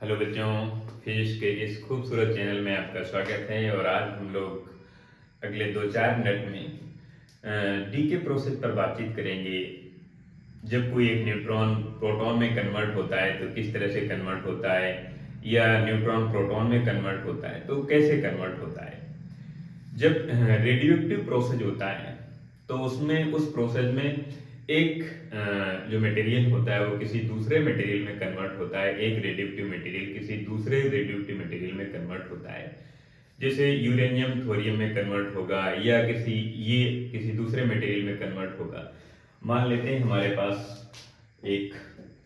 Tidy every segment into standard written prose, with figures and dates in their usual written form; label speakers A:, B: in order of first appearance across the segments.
A: Hello बच्चों, physics के इस खूबसूरत चैनल में आपका स्वागत है। और आज हम लोग अगले 2-4 मिनट में डी के प्रोसेस पर बातचीत करेंगे। जब कोई एक न्यूट्रॉन प्रोटॉन में कन्वर्ट होता है तो किस तरह से कन्वर्ट होता है, या न्यूट्रॉन प्रोटॉन में कन्वर्ट होता है तो कैसे कन्वर्ट होता है। जब रेडियो एक्टिव प्रोसेस होता है तो उसमें उस प्रोसेस में एक जो मटेरियल होता है वो किसी दूसरे मटेरियल में कन्वर्ट होता है। एक रेडियोएक्टिव मटेरियल किसी दूसरे रेडियोएक्टिव मटेरियल में कन्वर्ट होता है। जैसे यूरेनियम थोरियम में कन्वर्ट होगा, या किसी दूसरे मटेरियल में कन्वर्ट होगा। मान लेते हैं हमारे पास एक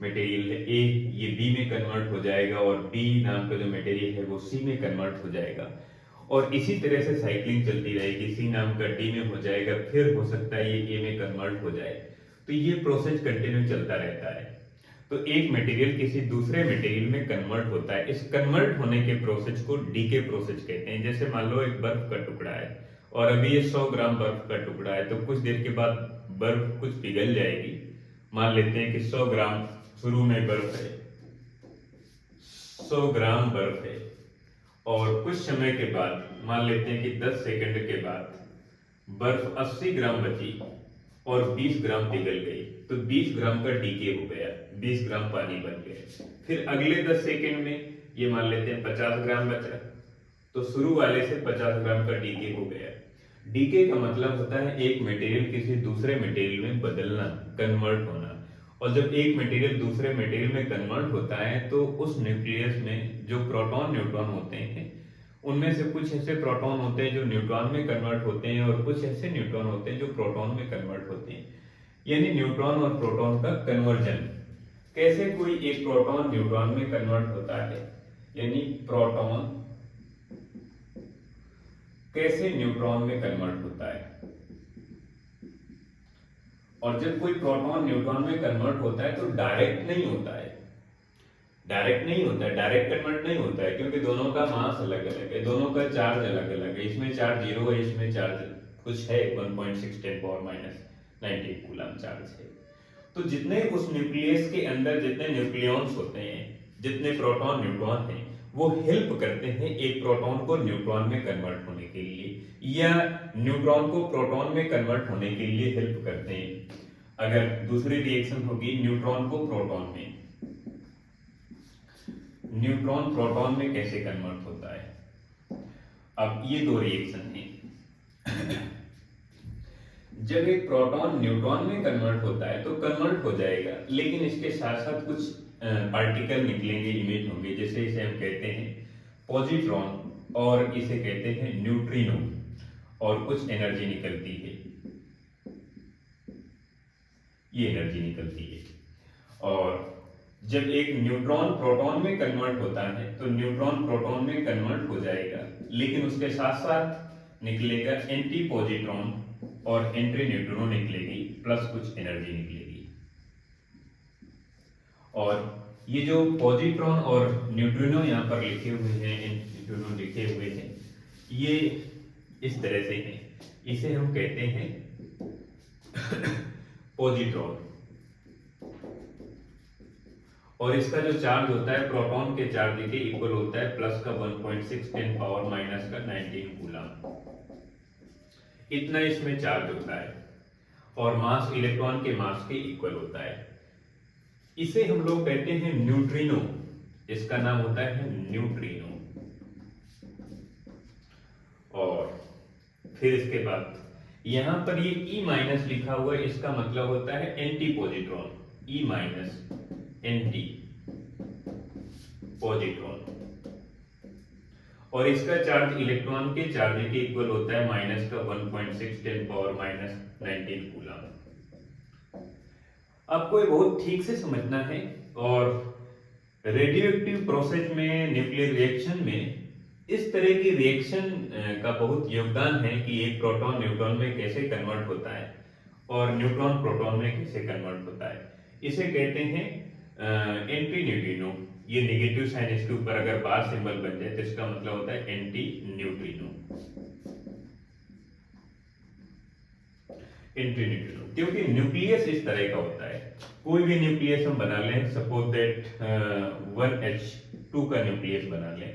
A: मटेरियल है ए, ये बी में कन्वर्ट हो जाएगा, और बी नाम का जो मटेरियल है वो सी में कन्वर्ट हो जाएगा। और इसी तरह से साइक्लिंग चलती रहेगी, सी नाम का डी में हो जाएगा, फिर हो सकता है ये ए में कन्वर्ट हो जाए। तो ये प्रोसेस कंटिन्यू चलता रहता है। तो एक मटेरियल किसी दूसरे मटेरियल में कन्वर्ट होता है। इस कन्वर्ट होने के प्रोसेस को डीके प्रोसेस कहते हैं। जैसे मान लो एक बर्फ का टुकड़ा है, और अभी ये 100 ग्राम बर्फ का टुकड़ा है, तो कुछ देर के बाद बर्फ कुछ पिघल जाएगी। मान लेते हैं कि 100 ग्राम शुरू में बर्फ है, 100 ग्राम बर्फ है, और कुछ समय के बाद मान लेते हैं कि 10 सेकंड के बाद बर्फ 80 ग्राम बची और 20 ग्राम पिघल गई। तो 20 ग्राम का डीके हो गया, 20 ग्राम पानी बन गया। फिर अगले 10 सेकंड में ये मान लेते हैं 50 ग्राम बचा, तो शुरू वाले से 50 ग्राम का डीके हो गया। डीके का मतलब होता है एक मटेरियल किसी दूसरे मटेरियल में बदलना, कन्वर्ट होना। और जब एक मटेरियल दूसरे मटेरियल में कन्वर्ट होता है तो उस न्यूक्लियस में जो प्रोटॉन न्यूट्रॉन होते हैं, उनमें से कुछ ऐसे प्रोटॉन होते हैं जो न्यूट्रॉन में कन्वर्ट होते हैं, और कुछ ऐसे न्यूट्रॉन होते हैं जो प्रोटॉन में कन्वर्ट होते हैं। यानी न्यूट्रॉन और प्रोटॉन का कन्वर्जन। कैसे कोई एक प्रोटॉन न्यूट्रॉन में कन्वर्ट होता है, यानी प्रोटॉन कैसे न्यूट्रॉन में कन्वर्ट होता है। और जब कोई प्रोटॉन न्यूट्रॉन में कन्वर्ट होता है तो डायरेक्ट नहीं होता है, डायरेक्ट कन्वर्ट नहीं होता है, क्योंकि दोनों का मास अलग अलग है, दोनों का चार्ज अलग अलग है। इसमें चार्ज 0 है, इसमें चार्ज कुछ है, 1.6 10 पावर माइनस 19 कूलम चार्ज है। तो जितने उस न्यूक्लियस के अंदर जितने न्यूक्लियॉन्स होते हैं, जितने प्रोटॉन न्यूट्रॉन हैं, वो हेल्प करते हैं एक प्रोटॉन को न्यूट्रॉन में कन्वर्ट होने के लिए, या न्यूट्रॉन को प्रोटॉन में कन्वर्ट होने के लिए हेल्प करते हैं। अगर दूसरी रिएक्शन होगी न्यूट्रॉन को प्रोटॉन में, न्यूट्रॉन प्रोटॉन में कैसे कन्वर्ट होता है। अब ये दो रिएक्शन हैं। जब एक प्रोटॉन न्यूट्रॉन में कन्वर्ट होता है तो कन्वर्ट हो जाएगा, लेकिन इसके साथ साथ कुछ पार्टिकल निकलेंगे, इमिट होंगे। जैसे इसे हम कहते हैं पॉजिट्रॉन, और इसे कहते हैं न्यूट्रिनो, और कुछ एनर्जी निकलती है, ये एनर्जी निकलती है। और जब एक न्यूट्रॉन प्रोटॉन में कन्वर्ट होता है तो न्यूट्रॉन प्रोटॉन में कन्वर्ट हो जाएगा, लेकिन उसके साथ साथ निकलेगा एंटी पॉजिट्रॉन और एंटी न्यूट्रिनो निकलेगी, प्लस कुछ एनर्जी निकलेगी। और ये जो पॉजिट्रॉन और न्यूट्रिनो यहाँ पर लिखे हुए हैं, न्यूट्रिनो लिखे हुए हैं, ये इस तरह से हैं। इसे हम कहते हैं पॉजिट्रॉन, और इसका जो चार्ज होता है प्रोटॉन के चार्ज के इक्वल होता है, प्लस का 1.6 10 पावर माइनस का 19 कूलम। इतना इसमें चार्ज होता है, और मास इलेक्ट्रॉन के मास के इक्वल होता है। इसे हम लोग कहते हैं न्यूट्रिनो, इसका नाम होता है न्यूट्रिनो। और फिर इसके बाद यहां पर ये E माइनस लिखा हुआ है, इसका मतलब होता है anti positron, E minus anti positron. और इसका चार्ज इलेक्ट्रॉन के चार्ज के इक्वल होता है, माइनस का 1.6 10 पावर माइनस 19 कूलम। आपको ये बहुत ठीक से समझना है। और रेडियोएक्टिव प्रोसेस में, न्यूक्लियर रिएक्शन में इस तरह की रिएक्शन का बहुत योगदान है कि एक प्रोटॉन न्यूट्रॉन में कैसे कन्वर्ट होता है और न्यूट्रॉन प्रोटॉन में कैसे कन्वर्ट होता है। इसे कहते हैं एंटी न्यूट्रिनो। ये नेगेटिव साइन इसके ऊपर अगर बार सिंबल बन जाए तो इसका मतलब होता है एंटी न्यूट्रिनो, एंटी न्यूट्रिनो। क्योंकि न्यूक्लियस इस तरह का होता है, कोई भी न्यूक्लियस हम बना लें, सपोज दैट 1H 2 का न्यूक्लियस बना लें,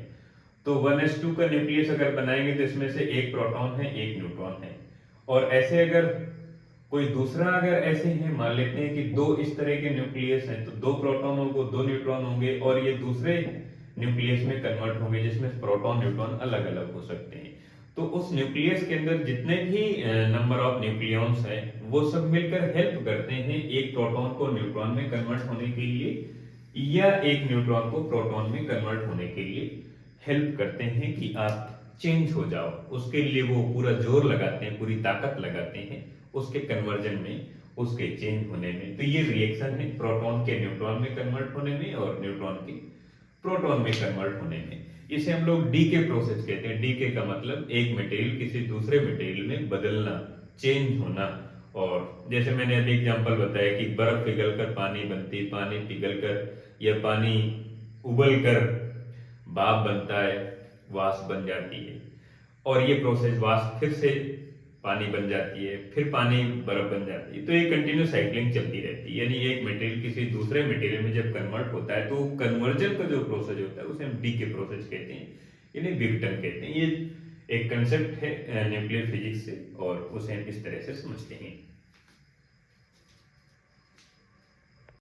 A: तो 1s2 का न्यूक्लियस अगर बनाएंगे तो इसमें से एक प्रोटॉन है, एक न्यूट्रॉन है। और ऐसे अगर कोई दूसरा अगर ऐसे हैं, मान लेते हैं कि दो इस तरह के न्यूक्लियस हैं, तो दो प्रोटॉन होंगे, दो न्यूट्रॉन होंगे, और ये दूसरे न्यूक्लियस में कन्वर्ट होंगे जिसमें प्रोटॉन न्यूट्रॉन अलग अलग हो सकते हैं। तो उस न्यूक्लियस के अंदर जितने भी नंबर ऑफ न्यूक्लियॉन्स हैं, वो सब मिलकर हेल्प करते हैं एक प्रोटॉन को न्यूट्रॉन में कन्वर्ट होने के लिए, या एक न्यूट्रॉन को प्रोटॉन में कन्वर्ट होने के लिए हेल्प करते हैं कि आप चेंज हो जाओ। उसके लिए वो पूरा जोर लगाते हैं, पूरी ताकत लगाते हैं उसके कन्वर्जन में, उसके चेंज होने में। तो ये रिएक्शन है प्रोटॉन के न्यूट्रॉन में कन्वर्ट होने में और न्यूट्रॉन के प्रोटॉन में कन्वर्ट होने में। इसे हम लोग डीके प्रोसेस कहते हैं। डीके का मतलब एक मटेरियल किसी दूसरे मटेरियल में बदलना, चेंज होना। और जैसे मैंने अभी एग्जांपल बताया कि बर्फ पिघलकर पानी बनती, पानी पिघलकर या पानी उबलकर भाप बनता है, वाष्प बन जाती है, और ये प्रोसेस वाष्प फिर से पानी बन जाती है, फिर पानी बर्फ बन जाती है। तो ये कंटिन्यू साइक्लिंग चलती रहती है। यानी एक मटेरियल किसी दूसरे मटेरियल में जब कन्वर्ट होता है तो कन्वर्जन का जो प्रोसेस होता है उसे हम डीके प्रोसेस कहते हैं, यानी विघटन कहते हैं। ये एक कंसेप्ट है न्यूक्लियर फिजिक्स से, और उसे हम इस तरह से समझते हैं।